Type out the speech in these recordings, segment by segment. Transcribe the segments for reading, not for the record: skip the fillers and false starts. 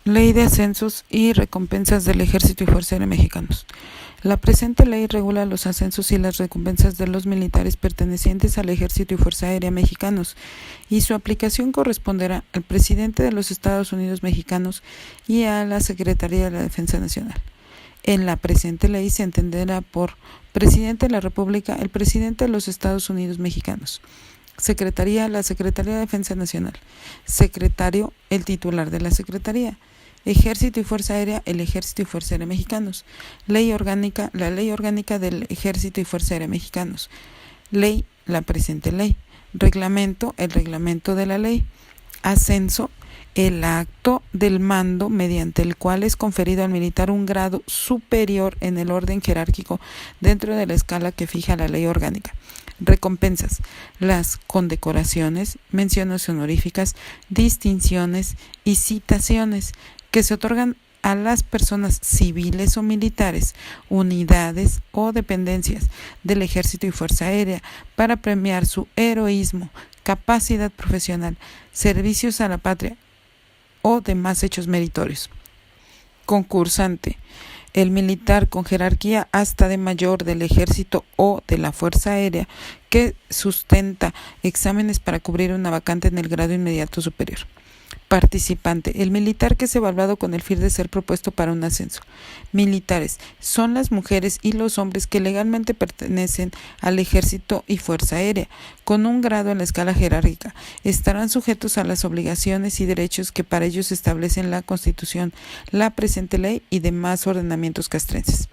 Ley de Ascensos y Recompensas del Ejército y Fuerza Aérea Mexicanos. La presente ley regula los ascensos y las recompensas de los militares pertenecientes al Ejército y Fuerza Aérea Mexicanos, y su aplicación corresponderá al presidente de los Estados Unidos mexicanos y a la Secretaría de la Defensa Nacional. En la presente ley se entenderá por Presidente de la República el presidente de los Estados Unidos mexicanos. Secretaría, la Secretaría de Defensa Nacional. Secretario, el titular de la Secretaría. Ejército y Fuerza Aérea, el Ejército y Fuerza Aérea Mexicanos. Ley orgánica, la Ley Orgánica del Ejército y Fuerza Aérea Mexicanos. Ley, la presente ley. Reglamento, el reglamento de la ley. Ascenso, el acto del mando mediante el cual es conferido al militar un grado superior en el orden jerárquico dentro de la escala que fija la ley orgánica. Recompensas, las condecoraciones, menciones honoríficas, distinciones y citaciones que se otorgan a las personas civiles o militares, unidades o dependencias del Ejército y Fuerza Aérea para premiar su heroísmo, capacidad profesional, servicios a la patria o demás hechos meritorios. Concursante, el militar con jerarquía hasta de mayor del Ejército o de la Fuerza Aérea que sustenta exámenes para cubrir una vacante en el grado inmediato superior. Participante, el militar que es evaluado con el fin de ser propuesto para un ascenso. Militares, son las mujeres y los hombres que legalmente pertenecen al Ejército y Fuerza Aérea, con un grado en la escala jerárquica. Estarán sujetos a las obligaciones y derechos que para ellos establecen la Constitución, la presente ley y demás ordenamientos castrenses.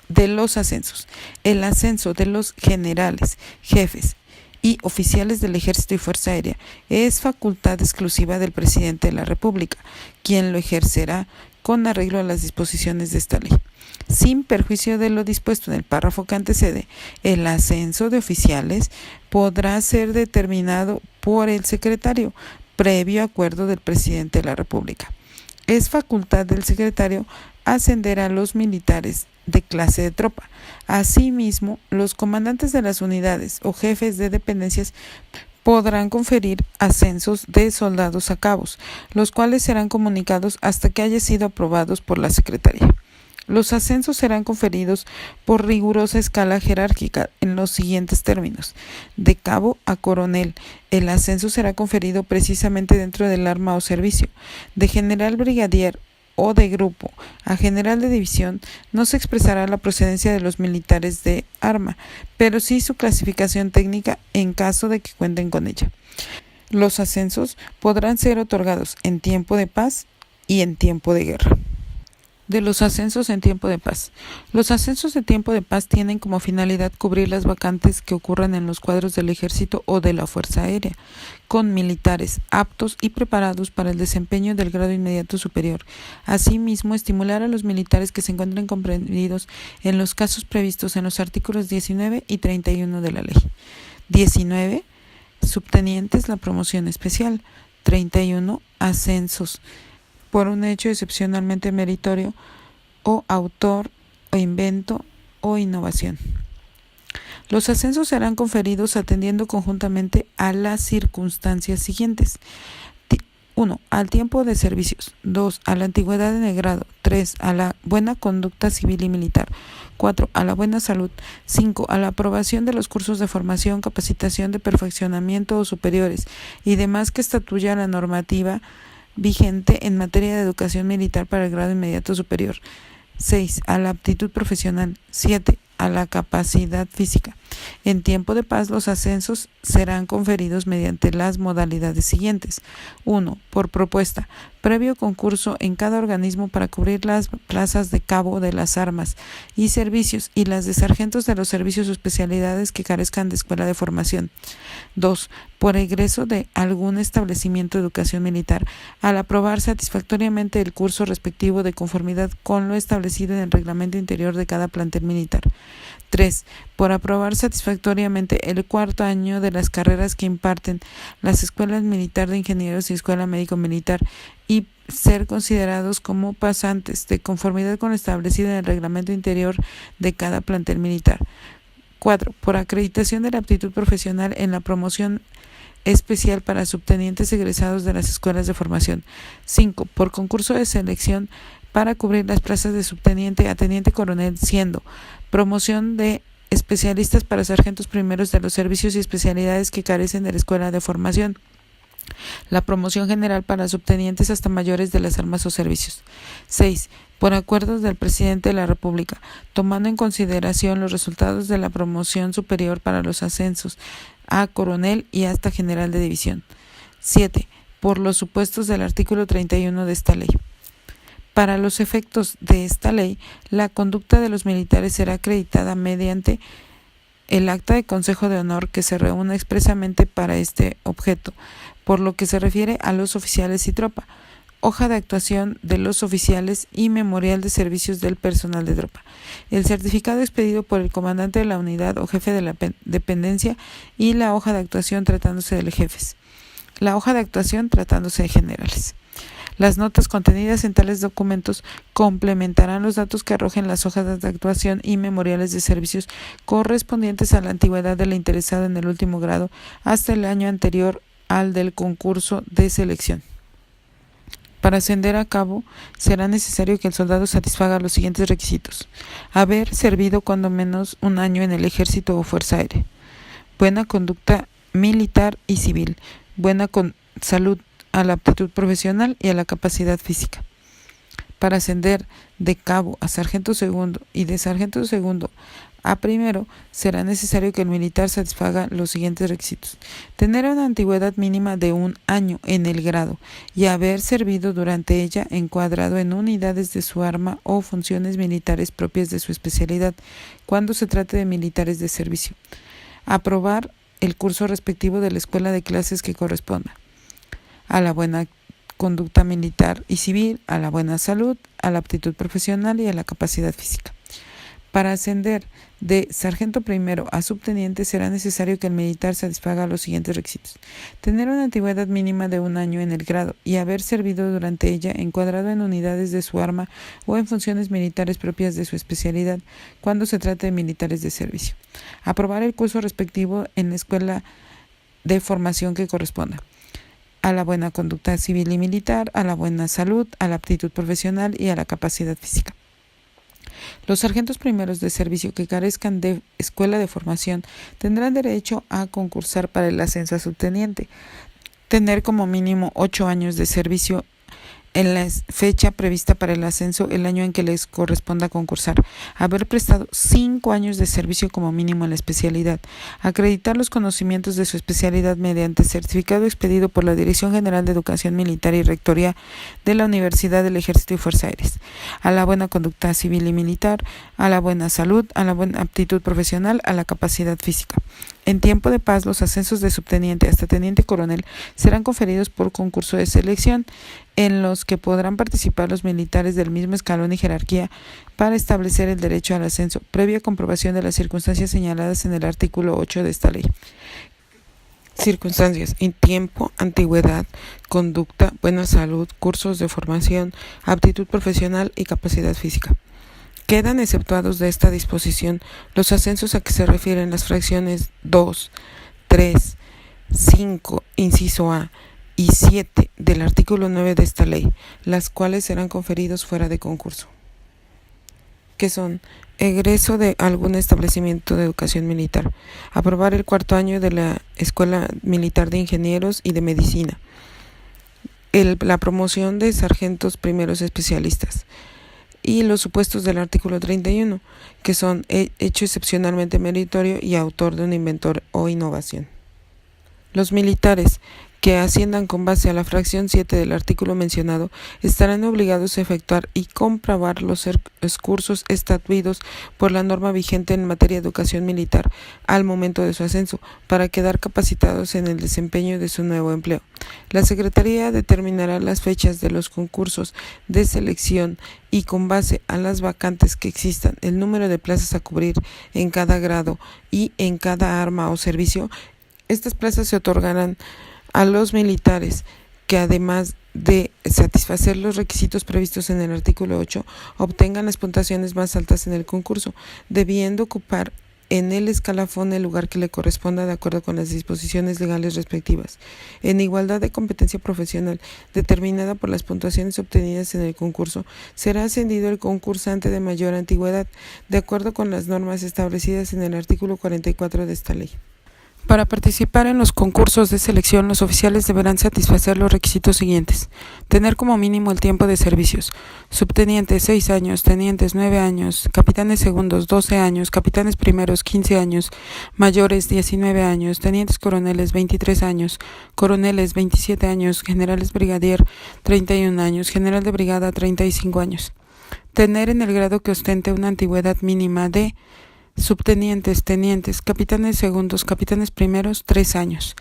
De los ascensos. El ascenso de los generales, jefes y oficiales del Ejército y Fuerza Aérea es facultad exclusiva del Presidente de la República, quien lo ejercerá con arreglo a las disposiciones de esta ley. Sin perjuicio de lo dispuesto en el párrafo que antecede, el ascenso de oficiales podrá ser determinado por el secretario, previo acuerdo del Presidente de la República. Es facultad del secretario ascender a los militares de clase de tropa. Asimismo, los comandantes de las unidades o jefes de dependencias podrán conferir ascensos de soldados a cabos, los cuales serán comunicados hasta que haya sido aprobados por la Secretaría. Los ascensos serán conferidos por rigurosa escala jerárquica en los siguientes términos. De cabo a coronel, el ascenso será conferido precisamente dentro del arma o servicio. De general brigadier o de grupo a general de división no se expresará la procedencia de los militares de arma, pero sí su clasificación técnica en caso de que cuenten con ella. Los ascensos podrán ser otorgados en tiempo de paz y en tiempo de guerra. De los ascensos en tiempo de paz. Los ascensos de tiempo de paz tienen como finalidad cubrir las vacantes que ocurran en los cuadros del Ejército o de la Fuerza Aérea, con militares aptos y preparados para el desempeño del grado inmediato superior. Asimismo, estimular a los militares que se encuentren comprendidos en los casos previstos en los artículos 19 y 31 de la ley. 19. Subtenientes la promoción especial. 31. Ascensos por un hecho excepcionalmente meritorio o autor o invento o innovación. Los ascensos serán conferidos atendiendo conjuntamente a las circunstancias siguientes. 1. Al tiempo de servicios. 2. A la antigüedad en el grado. 3. A la buena conducta civil y militar. 4. A la buena salud. 5. A la aprobación de los cursos de formación, capacitación de perfeccionamiento o superiores y demás que estatuya la normativa vigente en materia de educación militar para el grado inmediato superior. 6. A la aptitud profesional. 7. A la capacidad física. En tiempo de paz, los ascensos serán conferidos mediante las modalidades siguientes. 1. Por propuesta, previo concurso en cada organismo para cubrir las plazas de cabo de las armas y servicios y las de sargentos de los servicios o especialidades que carezcan de escuela de formación. 2. Por egreso de algún establecimiento de educación militar, al aprobar satisfactoriamente el curso respectivo de conformidad con lo establecido en el reglamento interior de cada plantel militar. 3. Por aprobar satisfactoriamente el cuarto año de las carreras que imparten las escuelas militar de ingenieros y escuela médico militar y ser considerados como pasantes de conformidad con lo establecido en el reglamento interior de cada plantel militar. 4. Por acreditación de la aptitud profesional en la promoción especial para subtenientes egresados de las escuelas de formación. 5. Por concurso de selección para cubrir las plazas de subteniente a teniente coronel, siendo promoción de especialistas para sargentos primeros de los servicios y especialidades que carecen de la escuela de formación. La promoción general para subtenientes hasta mayores de las armas o servicios. 6. Por acuerdos del presidente de la República, tomando en consideración los resultados de la promoción superior para los ascensos a coronel y hasta general de división. 7. Por los supuestos del artículo 31 de esta ley. Para los efectos de esta ley, la conducta de los militares será acreditada mediante el acta de Consejo de Honor que se reúne expresamente para este objeto, por lo que se refiere a los oficiales y tropa, hoja de actuación de los oficiales y memorial de servicios del personal de tropa, el certificado expedido por el comandante de la unidad o jefe de la dependencia y la hoja de actuación tratándose de jefes, la hoja de actuación tratándose de generales. Las notas contenidas en tales documentos complementarán los datos que arrojen las hojas de actuación y memoriales de servicios correspondientes a la antigüedad del interesado en el último grado hasta el año anterior al del concurso de selección. Para ascender a cabo, será necesario que el soldado satisfaga los siguientes requisitos: haber servido cuando menos un año en el Ejército o Fuerza Aérea, buena conducta militar y civil, buena salud, a la aptitud profesional y a la capacidad física. Para ascender de cabo a sargento segundo y de sargento segundo a primero, será necesario que el militar satisfaga los siguientes requisitos: tener una antigüedad mínima de un año en el grado y haber servido durante ella encuadrado en unidades de su arma o funciones militares propias de su especialidad, cuando se trate de militares de servicio. Aprobar el curso respectivo de la escuela de clases que corresponda. A la buena conducta militar y civil, a la buena salud, a la aptitud profesional y a la capacidad física. Para ascender de sargento primero a subteniente será necesario que el militar satisfaga los siguientes requisitos: tener una antigüedad mínima de un año en el grado y haber servido durante ella encuadrado en unidades de su arma o en funciones militares propias de su especialidad, cuando se trate de militares de servicio. Aprobar el curso respectivo en la escuela de formación que corresponda. A la buena conducta civil y militar, a la buena salud, a la aptitud profesional y a la capacidad física. Los sargentos primeros de servicio que carezcan de escuela de formación tendrán derecho a concursar para el ascenso a subteniente, tener como mínimo 8 años de servicio en la fecha prevista para el ascenso el año en que les corresponda concursar, haber prestado 5 años de servicio como mínimo en la especialidad, acreditar los conocimientos de su especialidad mediante certificado expedido por la Dirección General de Educación Militar y Rectoría de la Universidad del Ejército y Fuerzas Aéreas, a la buena conducta civil y militar, a la buena salud, a la buena aptitud profesional, a la capacidad física. En tiempo de paz, los ascensos de subteniente hasta teniente coronel serán conferidos por concurso de selección, en los que podrán participar los militares del mismo escalón y jerarquía para establecer el derecho al ascenso, previa comprobación de las circunstancias señaladas en el artículo 8 de esta ley. Circunstancias: en tiempo, antigüedad, conducta, buena salud, cursos de formación, aptitud profesional y capacidad física. Quedan exceptuados de esta disposición los ascensos a que se refieren las fracciones 2, 3, 5, inciso A, y 7 del artículo 9 de esta ley, las cuales serán conferidos fuera de concurso, que son: egreso de algún establecimiento de educación militar, aprobar el 4º año de la Escuela Militar de Ingenieros y de Medicina, la promoción de sargentos primeros especialistas, y los supuestos del artículo 31, que son hecho excepcionalmente meritorio y autor de un inventor o innovación. Los militares que asciendan con base a la fracción 7 del artículo mencionado estarán obligados a efectuar y comprobar los cursos estatuidos por la norma vigente en materia de educación militar al momento de su ascenso, para quedar capacitados en el desempeño de su nuevo empleo. La Secretaría determinará las fechas de los concursos de selección y, con base a las vacantes que existan, el número de plazas a cubrir en cada grado y en cada arma o servicio. Estas plazas se otorgarán a los militares que, además de satisfacer los requisitos previstos en el artículo 8, obtengan las puntuaciones más altas en el concurso, debiendo ocupar en el escalafón el lugar que le corresponda de acuerdo con las disposiciones legales respectivas, en igualdad de competencia profesional determinada por las puntuaciones obtenidas en el concurso, será ascendido el concursante de mayor antigüedad, de acuerdo con las normas establecidas en el artículo 44 de esta ley. Para participar en los concursos de selección, los oficiales deberán satisfacer los requisitos siguientes: tener como mínimo el tiempo de servicios: subtenientes 6 años, tenientes 9 años, capitanes segundos 12 años, capitanes primeros 15 años, mayores 19 años, tenientes coroneles 23 años, coroneles 27 años, generales brigadier 31 años, general de brigada 35 años. Tener en el grado que ostente una antigüedad mínima de subtenientes, tenientes, capitanes segundos, capitanes primeros, 3 años.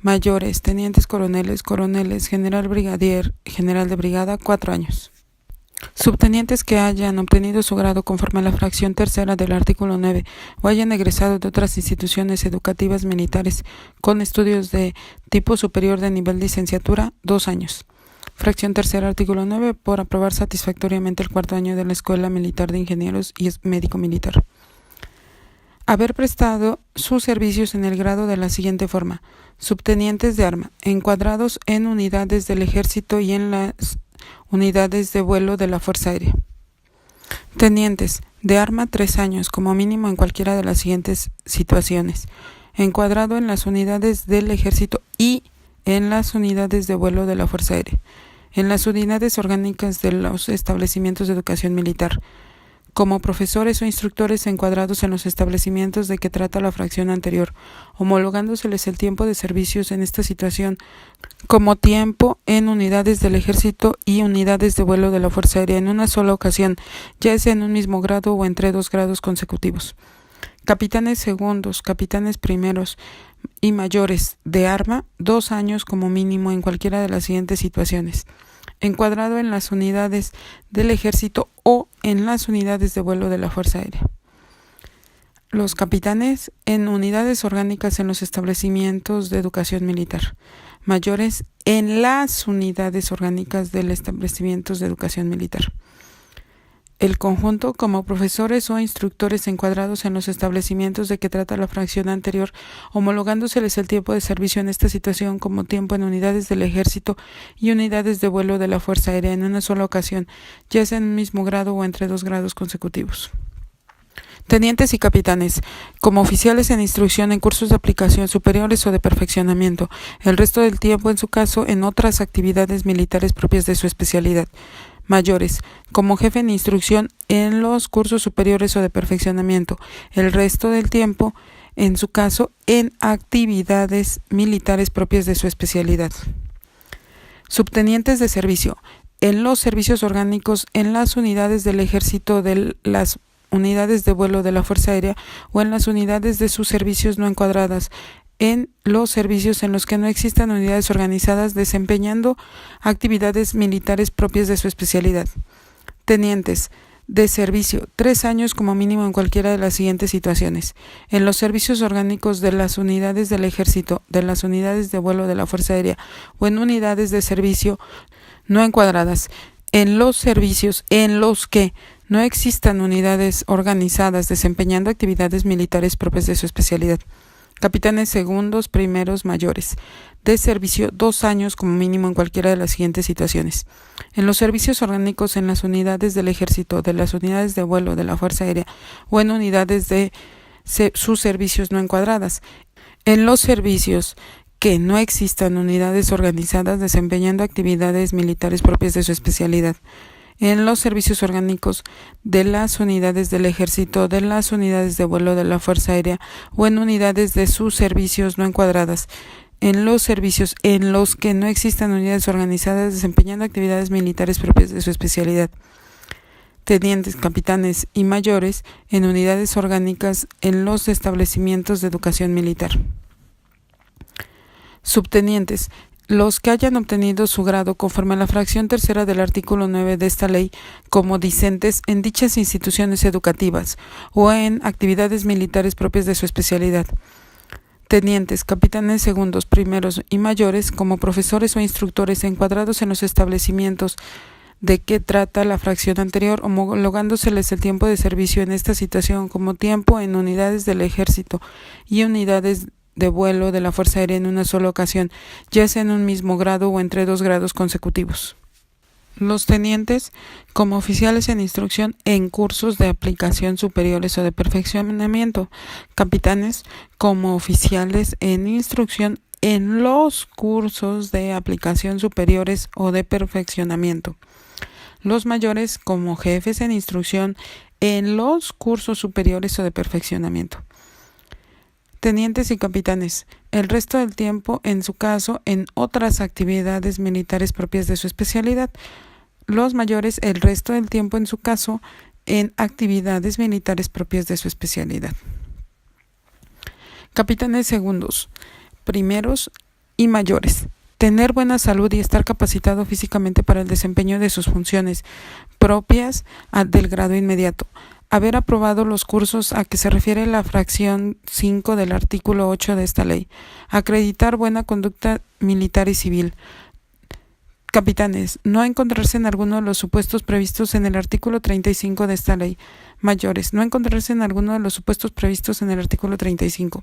Mayores, tenientes coroneles, coroneles, general brigadier, general de brigada, 4 años. Subtenientes que hayan obtenido su grado conforme a la fracción tercera del artículo 9 o hayan egresado de otras instituciones educativas militares con estudios de tipo superior de nivel licenciatura, 2 años. Fracción tercera, artículo 9, por aprobar satisfactoriamente el cuarto año de la Escuela Militar de Ingenieros y Médico Militar. Haber prestado sus servicios en el grado de la siguiente forma: subtenientes de arma, encuadrados en unidades del Ejército y en las unidades de vuelo de la Fuerza Aérea. Tenientes de arma, 3 años, como mínimo en cualquiera de las siguientes situaciones: encuadrado en las unidades del Ejército y en las unidades de vuelo de la Fuerza Aérea, en las unidades orgánicas de los establecimientos de educación militar, como profesores o instructores encuadrados en los establecimientos de que trata la fracción anterior, homologándoseles el tiempo de servicios en esta situación como tiempo en unidades del Ejército y unidades de vuelo de la Fuerza Aérea en una sola ocasión, ya sea en un mismo grado o entre 2 grados consecutivos. Capitanes segundos, capitanes primeros y mayores de arma, 2 años como mínimo en cualquiera de las siguientes situaciones: encuadrado en las unidades del Ejército o en las unidades de vuelo de la Fuerza Aérea. Los capitanes en unidades orgánicas en los establecimientos de educación militar. Mayores en las unidades orgánicas de los establecimientos de educación militar. El conjunto como profesores o instructores encuadrados en los establecimientos de que trata la fracción anterior, homologándoseles el tiempo de servicio en esta situación como tiempo en unidades del Ejército y unidades de vuelo de la Fuerza Aérea en una sola ocasión, ya sea en un mismo grado o entre 2 grados consecutivos. Tenientes y capitanes, como oficiales en instrucción en cursos de aplicación superiores o de perfeccionamiento, el resto del tiempo, en su caso, en otras actividades militares propias de su especialidad. Mayores, como jefe en instrucción en los cursos superiores o de perfeccionamiento, el resto del tiempo, en su caso, en actividades militares propias de su especialidad. Subtenientes de servicio, en los servicios orgánicos en las unidades del Ejército, de las unidades de vuelo de la Fuerza Aérea o en las unidades de sus servicios no encuadradas, en los servicios en los que no existan unidades organizadas desempeñando actividades militares propias de su especialidad. Tenientes de servicio, 3 años como mínimo en cualquiera de las siguientes situaciones: en los servicios orgánicos de las unidades del Ejército, de las unidades de vuelo de la Fuerza Aérea o en unidades de servicio no encuadradas, en los servicios en los que no existan unidades organizadas desempeñando actividades militares propias de su especialidad. Capitanes segundos, primeros, mayores de servicio, 2 años como mínimo en cualquiera de las siguientes situaciones: en los servicios orgánicos en las unidades del Ejército, de las unidades de vuelo de la Fuerza Aérea o en unidades de sus servicios no encuadradas, en los servicios que no existan unidades organizadas desempeñando actividades militares propias de su especialidad, en los servicios orgánicos de las unidades del Ejército, de las unidades de vuelo de la Fuerza Aérea o en unidades de sus servicios no encuadradas, en los servicios en los que no existan unidades organizadas desempeñando actividades militares propias de su especialidad. Tenientes, capitanes y mayores en unidades orgánicas en los establecimientos de educación militar. Subtenientes, los que hayan obtenido su grado conforme a la fracción tercera del artículo 9 de esta ley como discentes en dichas instituciones educativas o en actividades militares propias de su especialidad. Tenientes, capitanes segundos, primeros y mayores como profesores o instructores encuadrados en los establecimientos de qué trata la fracción anterior, homologándoseles el tiempo de servicio en esta situación como tiempo en unidades del ejército y unidades de vuelo de la Fuerza Aérea en una sola ocasión, ya sea en un mismo grado o entre 2 grados consecutivos. Los tenientes, como oficiales en instrucción en cursos de aplicación superiores o de perfeccionamiento. Capitanes, como oficiales en instrucción en los cursos de aplicación superiores o de perfeccionamiento. Los mayores, como jefes en instrucción en los cursos superiores o de perfeccionamiento. Tenientes y capitanes, el resto del tiempo, en su caso, en otras actividades militares propias de su especialidad. Los mayores, el resto del tiempo, en su caso, en actividades militares propias de su especialidad. Capitanes segundos, primeros y mayores. Tener buena salud y estar capacitado físicamente para el desempeño de sus funciones propias del grado inmediato. Haber aprobado los cursos a que se refiere la fracción 5 del artículo 8 de esta ley. Acreditar buena conducta militar y civil. Capitanes, no encontrarse en alguno de los supuestos previstos en el artículo 35 de esta ley. Mayores, no encontrarse en alguno de los supuestos previstos en el artículo 35.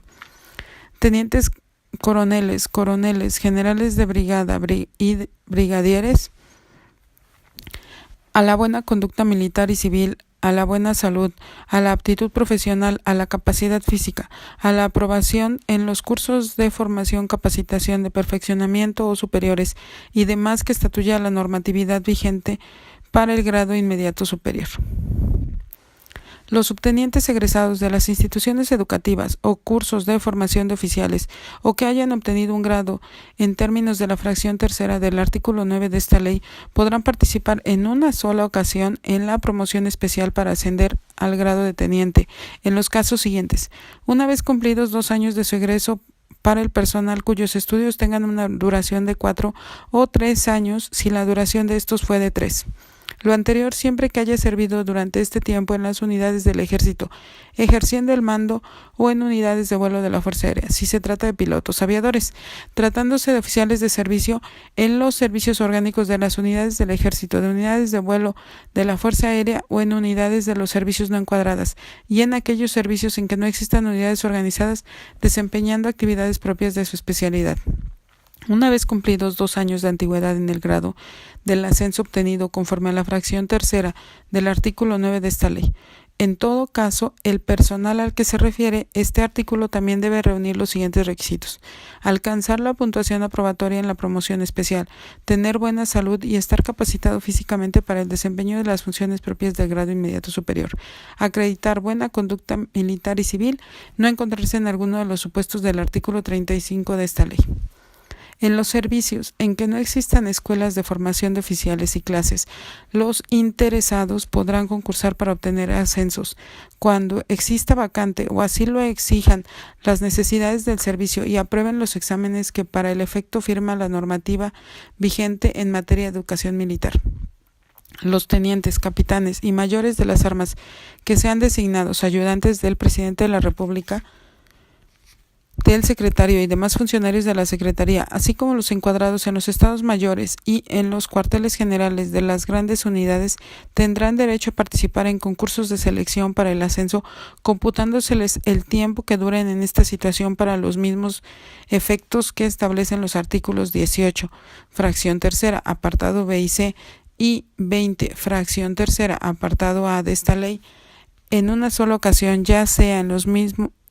Tenientes coroneles, generales de brigada y brigadieres, a la buena conducta militar y civil, a la buena salud, a la aptitud profesional, a la capacidad física, a la aprobación en los cursos de formación, capacitación, de perfeccionamiento o superiores y demás que estatuya la normatividad vigente para el grado inmediato superior. Los subtenientes egresados de las instituciones educativas o cursos de formación de oficiales o que hayan obtenido un grado en términos de la fracción tercera del artículo 9 de esta ley podrán participar en una sola ocasión en la promoción especial para ascender al grado de teniente en los casos siguientes: una vez cumplidos 2 años de su egreso para el personal cuyos estudios tengan una duración de 4 o 3 años si la duración de estos fue de 3. Lo anterior siempre que haya servido durante este tiempo en las unidades del ejército, ejerciendo el mando o en unidades de vuelo de la Fuerza Aérea, si se trata de pilotos aviadores, tratándose de oficiales de servicio en los servicios orgánicos de las unidades del ejército, de unidades de vuelo de la Fuerza Aérea o en unidades de los servicios no encuadradas, y en aquellos servicios en que no existan unidades organizadas desempeñando actividades propias de su especialidad. Una vez cumplidos 2 años de antigüedad en el grado del ascenso obtenido conforme a la fracción tercera del artículo 9 de esta ley. En todo caso, el personal al que se refiere este artículo también debe reunir los siguientes requisitos: alcanzar la puntuación aprobatoria en la promoción especial, tener buena salud y estar capacitado físicamente para el desempeño de las funciones propias del grado inmediato superior, acreditar buena conducta militar y civil, no encontrarse en alguno de los supuestos del artículo 35 de esta ley. En los servicios en que no existan escuelas de formación de oficiales y clases, los interesados podrán concursar para obtener ascensos cuando exista vacante o así lo exijan las necesidades del servicio y aprueben los exámenes que para el efecto firma la normativa vigente en materia de educación militar. Los tenientes, capitanes y mayores de las armas que sean designados ayudantes del presidente de la República, del secretario y demás funcionarios de la Secretaría, así como los encuadrados en los estados mayores y en los cuarteles generales de las grandes unidades, tendrán derecho a participar en concursos de selección para el ascenso, computándoseles el tiempo que duren en esta situación para los mismos efectos que establecen los artículos 18, fracción tercera, apartado B y C, y 20, fracción tercera, apartado A de esta ley, en una sola ocasión, ya sea en los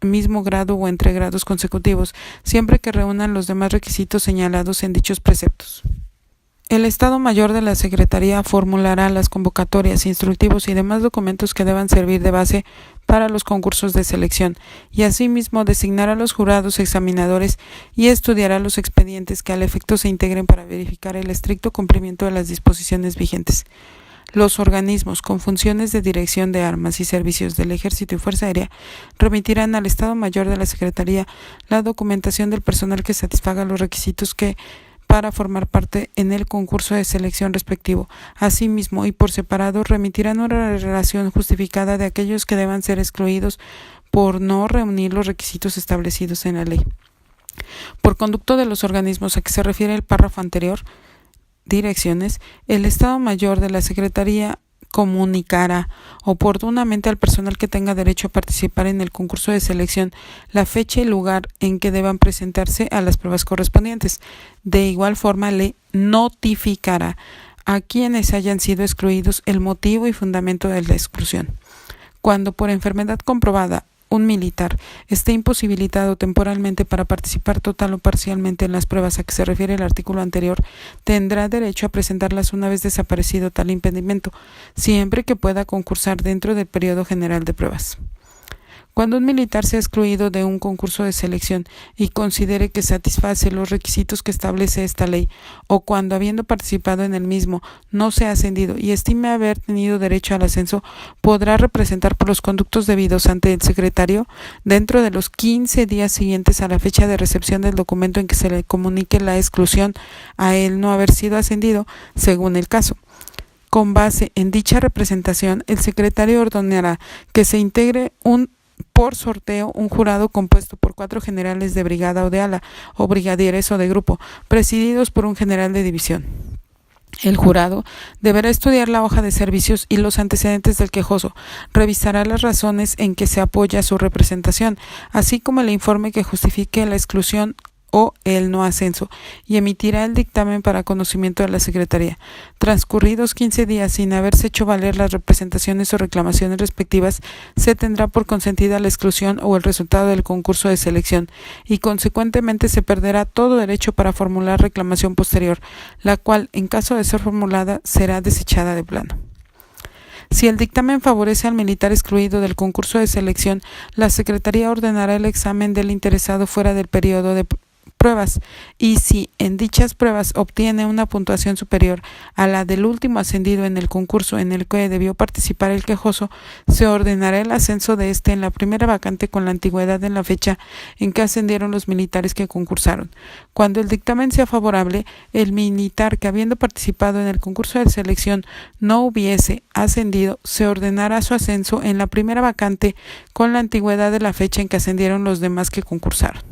mismo grado o entre grados consecutivos, siempre que reúnan los demás requisitos señalados en dichos preceptos. El Estado Mayor de la Secretaría formulará las convocatorias, instructivos y demás documentos que deban servir de base para los concursos de selección, y asimismo designará los jurados examinadores y estudiará los expedientes que al efecto se integren para verificar el estricto cumplimiento de las disposiciones vigentes. Los organismos con funciones de dirección de armas y servicios del Ejército y Fuerza Aérea remitirán al Estado Mayor de la Secretaría la documentación del personal que satisfaga los requisitos que para formar parte en el concurso de selección respectivo. Asimismo y por separado remitirán una relación justificada de aquellos que deban ser excluidos por no reunir los requisitos establecidos en la ley. Por conducto de los organismos a que se refiere el párrafo anterior, direcciones, el Estado Mayor de la Secretaría comunicará oportunamente al personal que tenga derecho a participar en el concurso de selección la fecha y lugar en que deban presentarse a las pruebas correspondientes. De igual forma, le notificará a quienes hayan sido excluidos el motivo y fundamento de la exclusión. Cuando por enfermedad comprobada un militar esté imposibilitado temporalmente para participar total o parcialmente en las pruebas a que se refiere el artículo anterior, tendrá derecho a presentarlas una vez desaparecido tal impedimento, siempre que pueda concursar dentro del periodo general de pruebas. Cuando un militar sea excluido de un concurso de selección y considere que satisface los requisitos que establece esta ley, o cuando habiendo participado en el mismo no sea ascendido y estime haber tenido derecho al ascenso, podrá representar por los conductos debidos ante el secretario dentro de los 15 días siguientes a la fecha de recepción del documento en que se le comunique la exclusión a él no haber sido ascendido, según el caso. Con base en dicha representación, el secretario ordenará que se integre por sorteo un jurado compuesto por 4 generales de brigada o de ala, o brigadieres o de grupo, presididos por un general de división. El jurado deberá estudiar la hoja de servicios y los antecedentes del quejoso, revisará las razones en que se apoya su representación, así como el informe que justifique la exclusión o el no ascenso, y emitirá el dictamen para conocimiento de la Secretaría. Transcurridos 15 días sin haberse hecho valer las representaciones o reclamaciones respectivas, se tendrá por consentida la exclusión o el resultado del concurso de selección, y consecuentemente se perderá todo derecho para formular reclamación posterior, la cual, en caso de ser formulada, será desechada de plano. Si el dictamen favorece al militar excluido del concurso de selección, la Secretaría ordenará el examen del interesado fuera del periodo de pruebas, y si en dichas pruebas obtiene una puntuación superior a la del último ascendido en el concurso en el que debió participar el quejoso, se ordenará el ascenso de éste en la primera vacante con la antigüedad en la fecha en que ascendieron los militares que concursaron. Cuando el dictamen sea favorable, el militar que habiendo participado en el concurso de selección no hubiese ascendido, se ordenará su ascenso en la primera vacante con la antigüedad de la fecha en que ascendieron los demás que concursaron.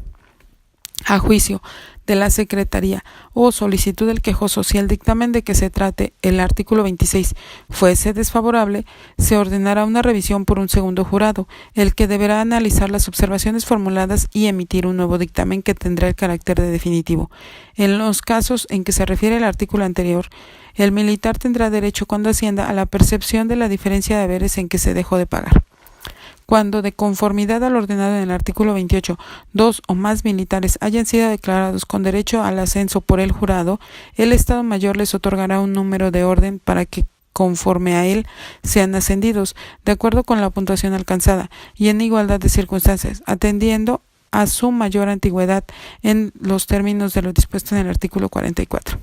A juicio de la Secretaría o solicitud del quejoso, si el dictamen de que se trate el artículo 26 fuese desfavorable, se ordenará una revisión por un segundo jurado, el que deberá analizar las observaciones formuladas y emitir un nuevo dictamen que tendrá el carácter de definitivo. En los casos en que se refiere el artículo anterior, el militar tendrá derecho cuando ascienda a la percepción de la diferencia de haberes en que se dejó de pagar. Cuando, de conformidad al ordenado en el artículo 28, 2 o más militares hayan sido declarados con derecho al ascenso por el jurado, el Estado Mayor les otorgará un número de orden para que, conforme a él, sean ascendidos, de acuerdo con la puntuación alcanzada, y en igualdad de circunstancias, atendiendo a su mayor antigüedad en los términos de lo dispuesto en el artículo 44.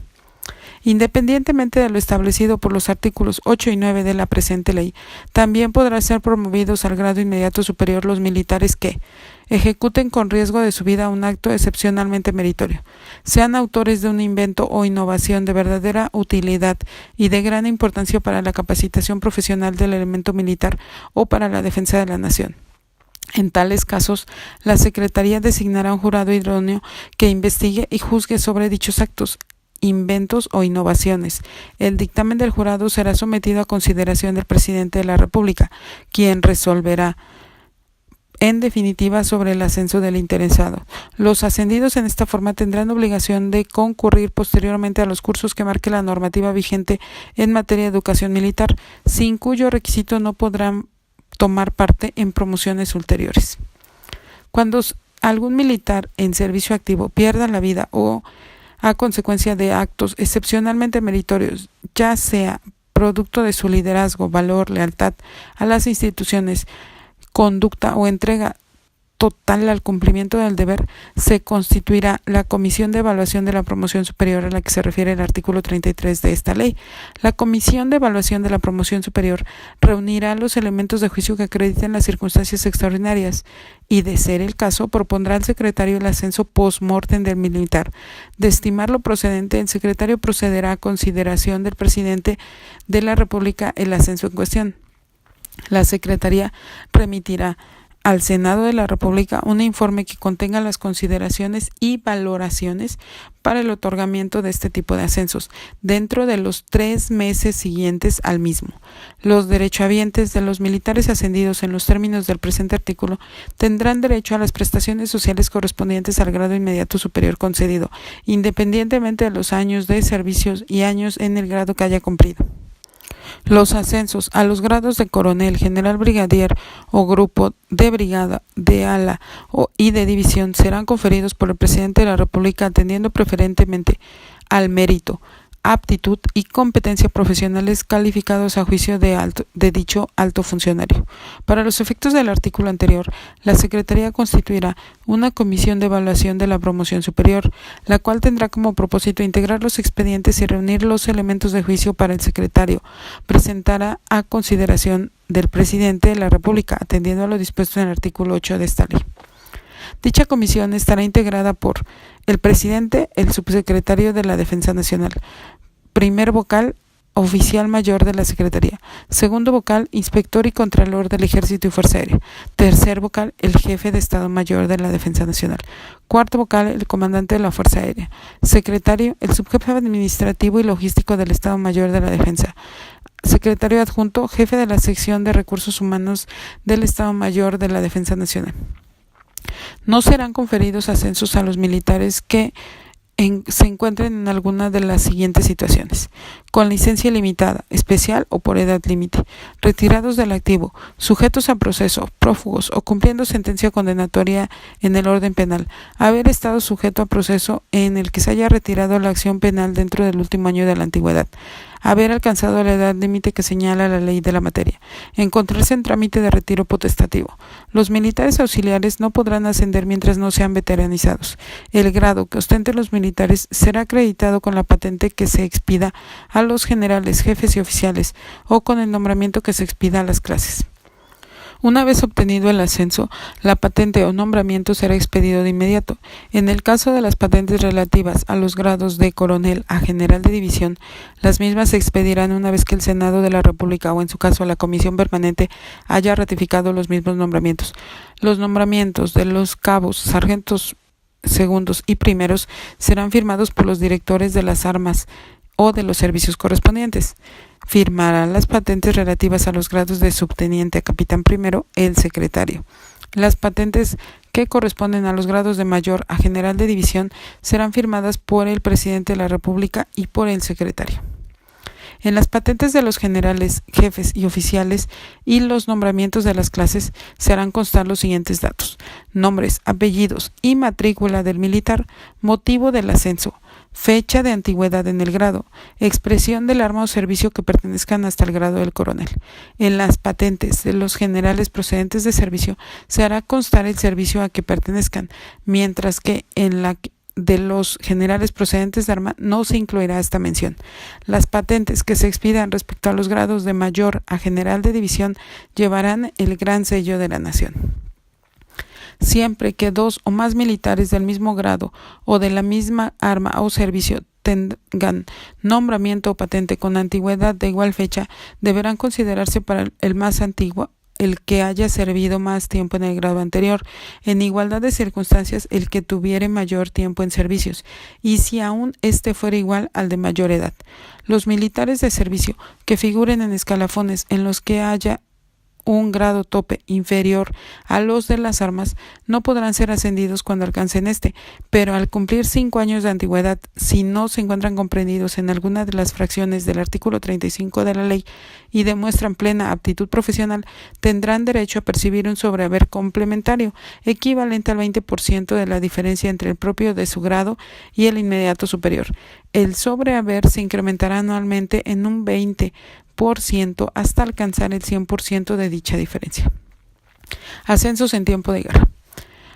Independientemente de lo establecido por los artículos 8 y 9 de la presente ley, también podrán ser promovidos al grado inmediato superior los militares que ejecuten con riesgo de su vida un acto excepcionalmente meritorio, sean autores de un invento o innovación de verdadera utilidad y de gran importancia para la capacitación profesional del elemento militar o para la defensa de la nación. En tales casos, la Secretaría designará un jurado idóneo que investigue y juzgue sobre dichos actos, inventos o innovaciones. El dictamen del jurado será sometido a consideración del presidente de la República, quien resolverá en definitiva sobre el ascenso del interesado. Los ascendidos en esta forma tendrán obligación de concurrir posteriormente a los cursos que marque la normativa vigente en materia de educación militar, sin cuyo requisito no podrán tomar parte en promociones ulteriores. Cuando algún militar en servicio activo pierda la vida o a consecuencia de actos excepcionalmente meritorios, ya sea producto de su liderazgo, valor, lealtad a las instituciones, conducta o entrega total al cumplimiento del deber, se constituirá la Comisión de Evaluación de la Promoción Superior a la que se refiere el artículo 33 de esta ley. La Comisión de Evaluación de la Promoción Superior reunirá los elementos de juicio que acrediten las circunstancias extraordinarias y, de ser el caso, propondrá al secretario el ascenso post-mortem del militar. De estimarlo procedente, el secretario procederá a consideración del presidente de la República el ascenso en cuestión. La Secretaría remitirá al Senado de la República un informe que contenga las consideraciones y valoraciones para el otorgamiento de este tipo de ascensos dentro de los 3 meses siguientes al mismo. Los derechohabientes de los militares ascendidos en los términos del presente artículo tendrán derecho a las prestaciones sociales correspondientes al grado inmediato superior concedido, independientemente de los años de servicios y años en el grado que haya cumplido. Los ascensos a los grados de coronel, general brigadier o grupo de brigada, de ala y de división serán conferidos por el presidente de la República atendiendo preferentemente al mérito, aptitud y competencia profesionales calificados a juicio de dicho alto funcionario. Para los efectos del artículo anterior, la Secretaría constituirá una comisión de evaluación de la promoción superior, la cual tendrá como propósito integrar los expedientes y reunir los elementos de juicio para el secretario. Presentará a consideración del presidente de la República, atendiendo a lo dispuesto en el artículo 8 de esta ley. Dicha comisión estará integrada por el presidente, el subsecretario de la Defensa Nacional, primer vocal, oficial mayor de la Secretaría, segundo vocal, inspector y contralor del Ejército y Fuerza Aérea, tercer vocal, el jefe de Estado Mayor de la Defensa Nacional, cuarto vocal, el comandante de la Fuerza Aérea, secretario, el subjefe administrativo y logístico del Estado Mayor de la Defensa, secretario adjunto, jefe de la sección de recursos humanos del Estado Mayor de la Defensa Nacional. No serán conferidos ascensos a los militares que se encuentren en alguna de las siguientes situaciones: con licencia limitada, especial o por edad límite, retirados del activo, sujetos a proceso, prófugos o cumpliendo sentencia condenatoria en el orden penal, haber estado sujeto a proceso en el que se haya retirado la acción penal dentro del último año de la antigüedad, haber alcanzado la edad límite que señala la ley de la materia, encontrarse en trámite de retiro potestativo. Los militares auxiliares no podrán ascender mientras no sean veteranizados. El grado que ostenten los militares será acreditado con la patente que se expida a los generales, jefes y oficiales, o con el nombramiento que se expida a las clases. Una vez obtenido el ascenso, la patente o nombramiento será expedido de inmediato. En el caso de las patentes relativas a los grados de coronel a general de división, las mismas se expedirán una vez que el Senado de la República o en su caso la Comisión Permanente haya ratificado los mismos nombramientos. Los nombramientos de los cabos, sargentos segundos y primeros serán firmados por los directores de las armas o de los servicios correspondientes. Firmará las patentes relativas a los grados de subteniente a capitán primero el secretario. Las patentes que corresponden a los grados de mayor a general de división serán firmadas por el presidente de la República y por el secretario. En las patentes de los generales, jefes y oficiales y los nombramientos de las clases se harán constar los siguientes datos: nombres, apellidos y matrícula del militar, motivo del ascenso, fecha de antigüedad en el grado, expresión del arma o servicio que pertenezcan hasta el grado del coronel. En las patentes de los generales procedentes de servicio se hará constar el servicio a que pertenezcan, mientras que en la de los generales procedentes de arma no se incluirá esta mención. Las patentes que se expidan respecto a los grados de mayor a general de división llevarán el gran sello de la nación. Siempre que 2 o más militares del mismo grado o de la misma arma o servicio tengan nombramiento o patente con antigüedad de igual fecha, deberán considerarse para el más antiguo el que haya servido más tiempo en el grado anterior, en igualdad de circunstancias el que tuviere mayor tiempo en servicios, y si aún este fuera igual al de mayor edad. Los militares de servicio que figuren en escalafones en los que haya un grado tope inferior a los de las armas no podrán ser ascendidos cuando alcancen este, pero al cumplir 5 años de antigüedad, si no se encuentran comprendidos en alguna de las fracciones del artículo 35 de la ley y demuestran plena aptitud profesional, tendrán derecho a percibir un sobrehaber complementario equivalente al 20% de la diferencia entre el propio de su grado y el inmediato superior. El sobrehaber se incrementará anualmente en un 20% hasta alcanzar el 100% de dicha diferencia. Ascensos en tiempo de guerra.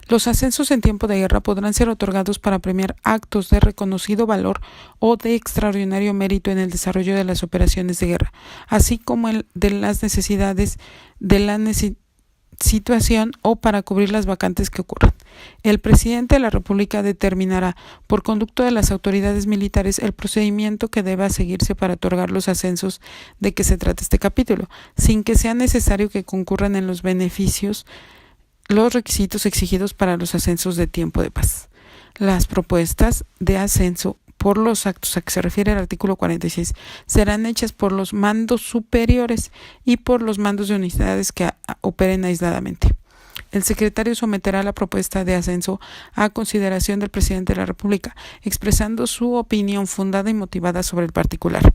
Los ascensos en tiempo de guerra podrán ser otorgados para premiar actos de reconocido valor o de extraordinario mérito en el desarrollo de las operaciones de guerra, así como de las necesidades de la situación o para cubrir las vacantes que ocurran. El presidente de la República determinará, por conducto de las autoridades militares, el procedimiento que deba seguirse para otorgar los ascensos de que se trata este capítulo, sin que sea necesario que concurran en los beneficios los requisitos exigidos para los ascensos de tiempo de paz. Las propuestas de ascenso por los actos a que se refiere el artículo 46 serán hechas por los mandos superiores y por los mandos de unidades que operen aisladamente. El secretario someterá la propuesta de ascenso a consideración del presidente de la República, expresando su opinión fundada y motivada sobre el particular.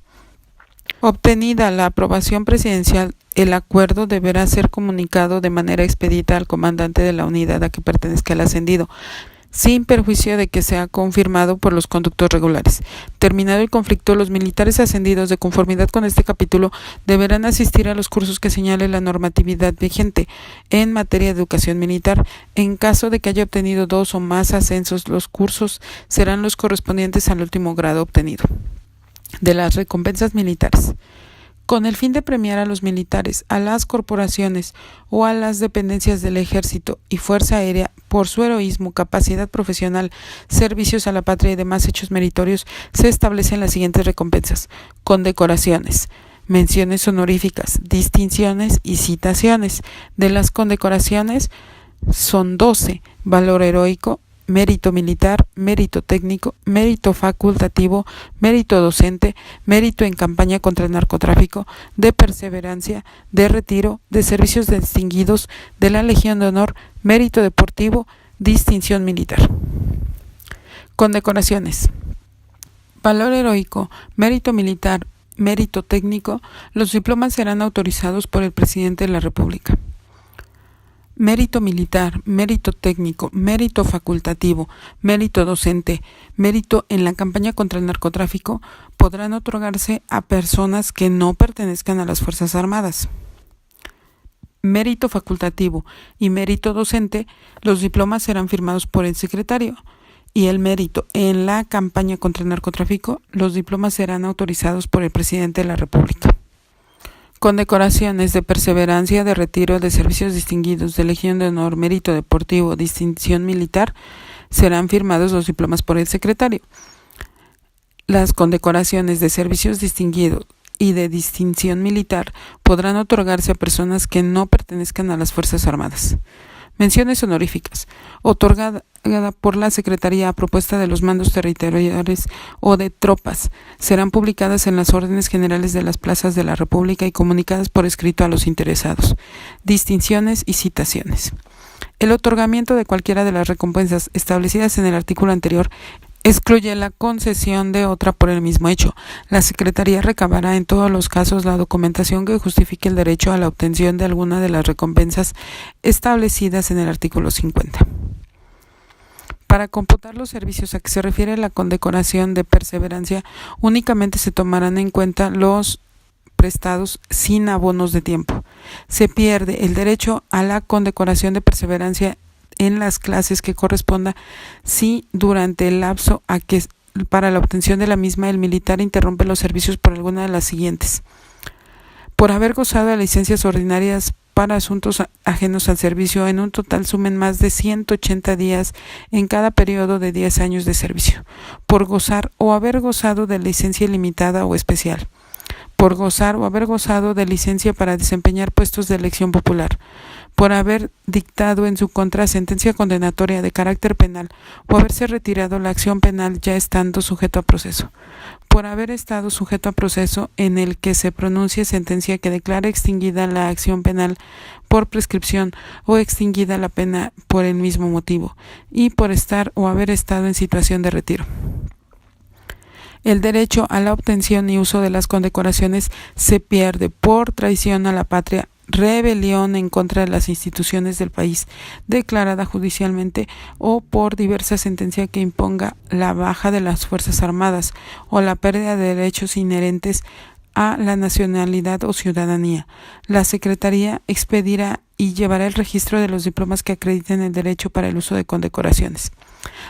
Obtenida la aprobación presidencial, el acuerdo deberá ser comunicado de manera expedita al comandante de la unidad a que pertenezca el ascendido, sin perjuicio de que sea confirmado por los conductos regulares. Terminado el conflicto, los militares ascendidos, de conformidad con este capítulo, deberán asistir a los cursos que señale la normatividad vigente en materia de educación militar. En caso de que haya obtenido 2 o más ascensos, los cursos serán los correspondientes al último grado obtenido. De las recompensas militares. Con el fin de premiar a los militares, a las corporaciones o a las dependencias del Ejército y Fuerza Aérea por su heroísmo, capacidad profesional, servicios a la patria y demás hechos meritorios, se establecen las siguientes recompensas: condecoraciones, menciones honoríficas, distinciones y citaciones. De las condecoraciones son 12: valor heroico, mérito militar, mérito técnico, mérito facultativo, mérito docente, mérito en campaña contra el narcotráfico, de perseverancia, de retiro, de servicios distinguidos, de la Legión de Honor, mérito deportivo, distinción militar. Condecoraciones: valor heroico, mérito militar, mérito técnico. Los diplomas serán autorizados por el presidente de la República. Mérito militar, mérito técnico, mérito facultativo, mérito docente, mérito en la campaña contra el narcotráfico podrán otorgarse a personas que no pertenezcan a las Fuerzas Armadas. Mérito facultativo y mérito docente, los diplomas serán firmados por el secretario. Y el mérito en la campaña contra el narcotráfico, los diplomas serán autorizados por el presidente de la República. Condecoraciones de perseverancia, de retiro, de servicios distinguidos, de Legión de Honor, mérito deportivo, distinción militar, serán firmados los diplomas por el secretario. Las condecoraciones de servicios distinguidos y de distinción militar podrán otorgarse a personas que no pertenezcan a las Fuerzas Armadas. Menciones honoríficas, otorgada por la Secretaría a propuesta de los mandos territoriales o de tropas, serán publicadas en las órdenes generales de las plazas de la República y comunicadas por escrito a los interesados. Distinciones y citaciones. El otorgamiento de cualquiera de las recompensas establecidas en el artículo anterior excluye la concesión de otra por el mismo hecho. La Secretaría recabará en todos los casos la documentación que justifique el derecho a la obtención de alguna de las recompensas establecidas en el artículo 50. Para computar los servicios a que se refiere la condecoración de perseverancia, únicamente se tomarán en cuenta los prestados sin abonos de tiempo. Se pierde el derecho a la condecoración de perseverancia en las clases que corresponda si durante el lapso a que para la obtención de la misma el militar interrumpe los servicios por alguna de las siguientes: por haber gozado de licencias ordinarias para asuntos ajenos al servicio, en un total sumen más de 180 días en cada periodo de 10 años de servicio; por gozar o haber gozado de licencia ilimitada o especial; por gozar o haber gozado de licencia para desempeñar puestos de elección popular; por haber dictado en su contra sentencia condenatoria de carácter penal o haberse retirado la acción penal ya estando sujeto a proceso; por haber estado sujeto a proceso en el que se pronuncie sentencia que declare extinguida la acción penal por prescripción o extinguida la pena por el mismo motivo; y por estar o haber estado en situación de retiro. El derecho a la obtención y uso de las condecoraciones se pierde por traición a la patria, rebelión en contra de las instituciones del país declarada judicialmente o por diversa sentencia que imponga la baja de las Fuerzas Armadas o la pérdida de derechos inherentes a la nacionalidad o ciudadanía. La Secretaría expedirá y llevará el registro de los diplomas que acrediten el derecho para el uso de condecoraciones.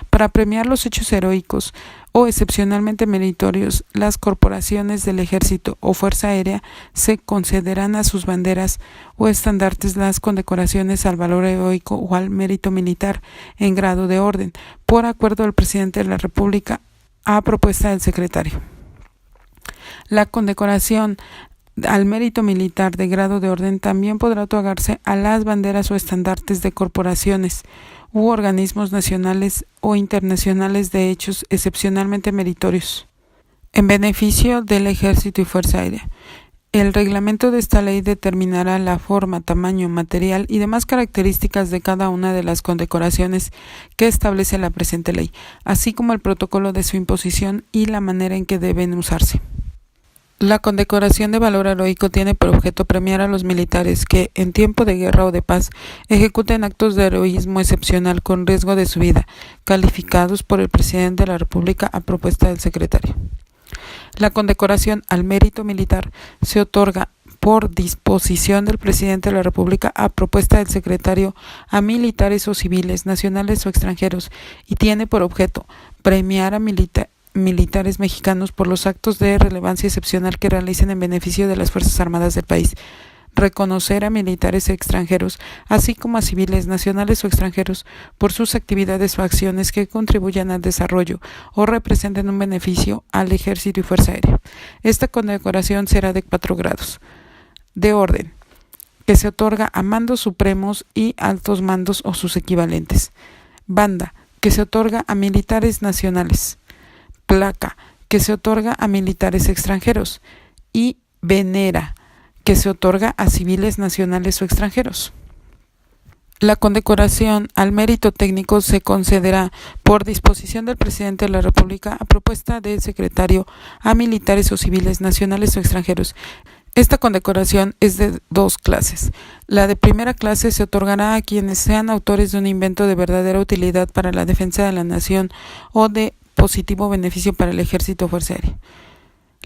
Para premiar los hechos heroicos o excepcionalmente meritorios, las corporaciones del Ejército o Fuerza Aérea se concederán a sus banderas o estandartes las condecoraciones al valor heroico o al mérito militar en grado de orden, por acuerdo del presidente de la República a propuesta del secretario. La condecoración al mérito militar de grado de orden también podrá otorgarse a las banderas o estandartes de corporaciones u organismos nacionales o internacionales de hechos excepcionalmente meritorios, en beneficio del Ejército y Fuerza Aérea. El reglamento de esta ley determinará la forma, tamaño, material y demás características de cada una de las condecoraciones que establece la presente ley, así como el protocolo de su imposición y la manera en que deben usarse. La condecoración de valor heroico tiene por objeto premiar a los militares que, en tiempo de guerra o de paz, ejecuten actos de heroísmo excepcional con riesgo de su vida, calificados por el presidente de la República a propuesta del secretario. La condecoración al mérito militar se otorga por disposición del presidente de la República a propuesta del secretario a militares o civiles, nacionales o extranjeros, y tiene por objeto premiar a militares mexicanos por los actos de relevancia excepcional que realicen en beneficio de las Fuerzas Armadas del país, reconocer a militares extranjeros, así como a civiles nacionales o extranjeros, por sus actividades o acciones que contribuyan al desarrollo o representen un beneficio al Ejército y Fuerza Aérea. Esta condecoración será de 4 grados. De orden, que se otorga a mandos supremos y altos mandos o sus equivalentes. Banda, que se otorga a militares nacionales. Placa, que se otorga a militares extranjeros. Y venera, que se otorga a civiles nacionales o extranjeros. La condecoración al mérito técnico se concederá por disposición del presidente de la República a propuesta del secretario a militares o civiles nacionales o extranjeros. Esta condecoración es de 2 clases. La de primera clase se otorgará a quienes sean autores de un invento de verdadera utilidad para la defensa de la nación o de positivo beneficio para el Ejército o Fuerza Aérea.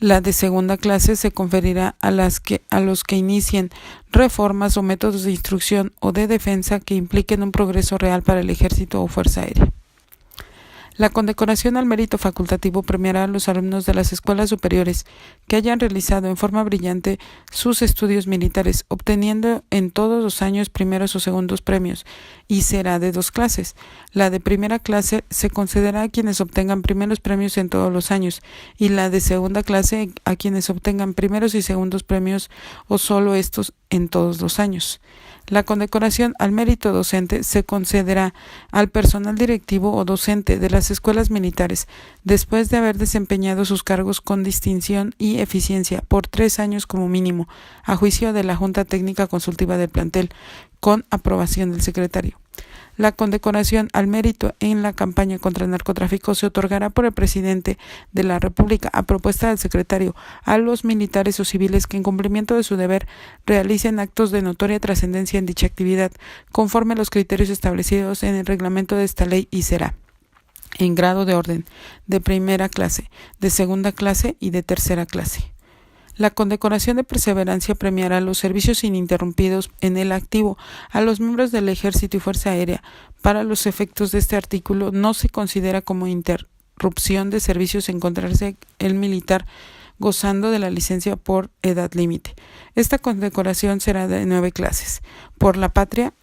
La de segunda clase se conferirá a los que inicien reformas o métodos de instrucción o de defensa que impliquen un progreso real para el Ejército o Fuerza Aérea. La condecoración al mérito facultativo premiará a los alumnos de las escuelas superiores que hayan realizado en forma brillante sus estudios militares, obteniendo en todos los años primeros o segundos premios, y será de 2 clases. La de primera clase se concederá a quienes obtengan primeros premios en todos los años, y la de segunda clase a quienes obtengan primeros y segundos premios o solo estos en todos los años. La condecoración al mérito docente se concederá al personal directivo o docente de las escuelas militares después de haber desempeñado sus cargos con distinción y eficiencia por 3 años como mínimo, a juicio de la Junta Técnica Consultiva del plantel, con aprobación del secretario. La condecoración al mérito en la campaña contra el narcotráfico se otorgará por el presidente de la República a propuesta del secretario a los militares o civiles que en cumplimiento de su deber realicen actos de notoria trascendencia en dicha actividad, conforme a los criterios establecidos en el reglamento de esta ley, y será en grado de orden de primera clase, de segunda clase y de tercera clase. La condecoración de perseverancia premiará los servicios ininterrumpidos en el activo a los miembros del Ejército y Fuerza Aérea. Para los efectos de este artículo, no se considera como interrupción de servicios encontrarse el militar gozando de la licencia por edad límite. Esta condecoración será de 9 clases. Por la patria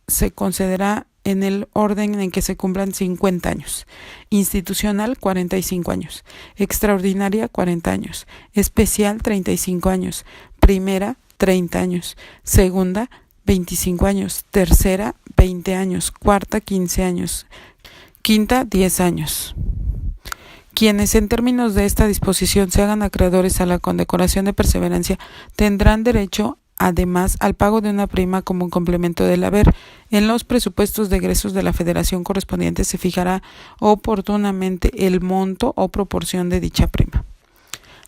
se concederá en el orden en que se cumplan 50 años, institucional 45 años, extraordinaria 40 años, especial 35 años, primera 30 años, segunda 25 años, tercera 20 años, cuarta 15 años, quinta 10 años. Quienes en términos de esta disposición se hagan acreedores a la condecoración de perseverancia tendrán derecho además al pago de una prima como un complemento del haber. En los presupuestos de egresos de la Federación correspondiente se fijará oportunamente el monto o proporción de dicha prima.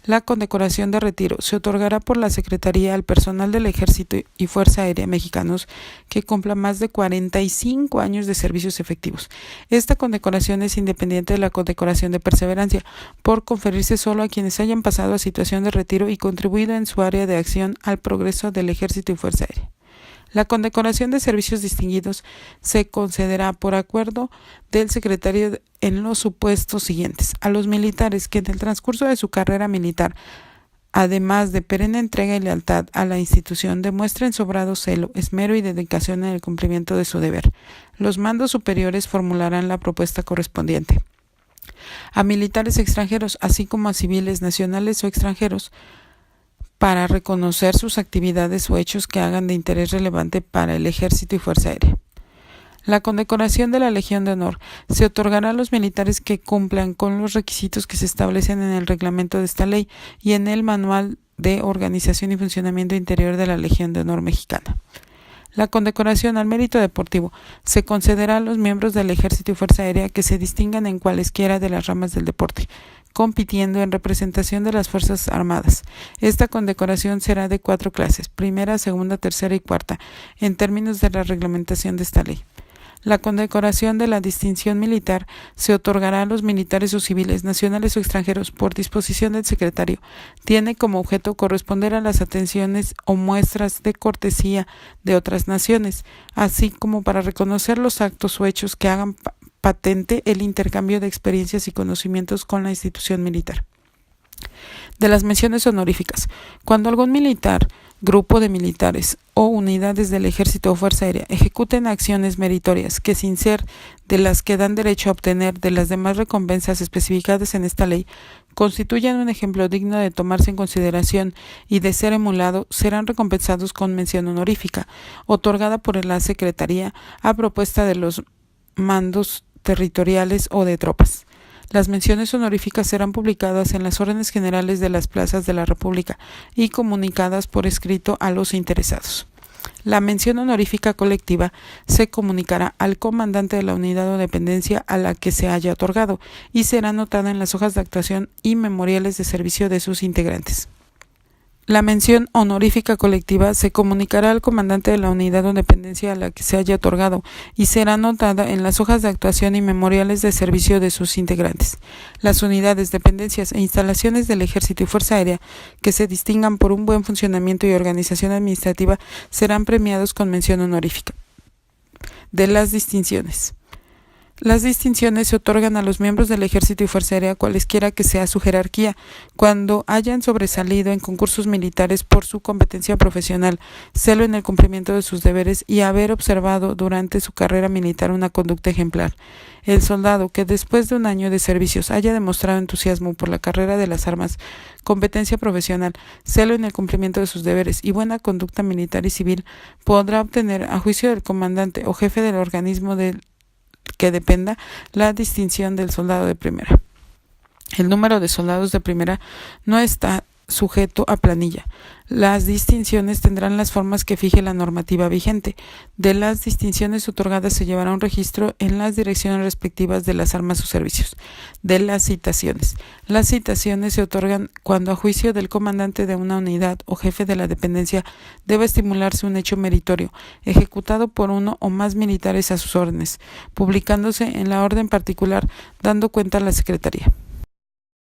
La condecoración de retiro se otorgará por la Secretaría al personal del Ejército y Fuerza Aérea mexicanos que cumpla más de 45 años de servicios efectivos. Esta condecoración es independiente de la condecoración de perseverancia, por conferirse solo a quienes hayan pasado a situación de retiro y contribuido en su área de acción al progreso del Ejército y Fuerza Aérea. La condecoración de servicios distinguidos se concederá por acuerdo del secretario en los supuestos siguientes: a los militares que en el transcurso de su carrera militar, además de perenne entrega y lealtad a la institución, demuestren sobrado celo, esmero y dedicación en el cumplimiento de su deber. Los mandos superiores formularán la propuesta correspondiente. A militares extranjeros, así como a civiles nacionales o extranjeros, para reconocer sus actividades o hechos que hagan de interés relevante para el Ejército y Fuerza Aérea. La condecoración de la Legión de Honor se otorgará a los militares que cumplan con los requisitos que se establecen en el reglamento de esta ley y en el Manual de Organización y Funcionamiento Interior de la Legión de Honor Mexicana. La condecoración al mérito deportivo se concederá a los miembros del Ejército y Fuerza Aérea que se distingan en cualesquiera de las ramas del deporte, compitiendo en representación de las Fuerzas Armadas. Esta condecoración será de 4 clases: primera, segunda, tercera y cuarta, en términos de la reglamentación de esta ley. La condecoración de la distinción militar se otorgará a los militares o civiles, nacionales o extranjeros, por disposición del secretario. Tiene como objeto corresponder a las atenciones o muestras de cortesía de otras naciones, así como para reconocer los actos o hechos que hagan patente el intercambio de experiencias y conocimientos con la institución militar. De las menciones honoríficas. Cuando algún militar, grupo de militares o unidades del Ejército o Fuerza Aérea ejecuten acciones meritorias que, sin ser de las que dan derecho a obtener de las demás recompensas especificadas en esta ley, constituyan un ejemplo digno de tomarse en consideración y de ser emulado, serán recompensados con mención honorífica, otorgada por la Secretaría a propuesta de los mandos territoriales o de tropas. Las menciones honoríficas serán publicadas en las órdenes generales de las plazas de la República y comunicadas por escrito a los interesados. La mención honorífica colectiva se comunicará al comandante de la unidad o dependencia a la que se haya otorgado y será anotada en las hojas de actuación y memoriales de servicio de sus integrantes. La mención honorífica colectiva se comunicará al comandante de la unidad o dependencia a la que se haya otorgado y será anotada en las hojas de actuación y memoriales de servicio de sus integrantes. Las unidades, dependencias e instalaciones del Ejército y Fuerza Aérea que se distingan por un buen funcionamiento y organización administrativa serán premiados con mención honorífica. De las distinciones. Las distinciones se otorgan a los miembros del Ejército y Fuerza Aérea, cualesquiera que sea su jerarquía, cuando hayan sobresalido en concursos militares por su competencia profesional, celo en el cumplimiento de sus deberes y haber observado durante su carrera militar una conducta ejemplar. El soldado que después de un año de servicios haya demostrado entusiasmo por la carrera de las armas, competencia profesional, celo en el cumplimiento de sus deberes y buena conducta militar y civil, podrá obtener, a juicio del comandante o jefe del organismo que dependa, la distinción del soldado de primera. El número de soldados de primera no está sujeto a planilla. Las distinciones tendrán las formas que fije la normativa vigente. De las distinciones otorgadas se llevará un registro en las direcciones respectivas de las armas o servicios. De las citaciones. Las citaciones se otorgan cuando, a juicio del comandante de una unidad o jefe de la dependencia, debe estimularse un hecho meritorio, ejecutado por uno o más militares a sus órdenes, publicándose en la orden particular, dando cuenta a la Secretaría.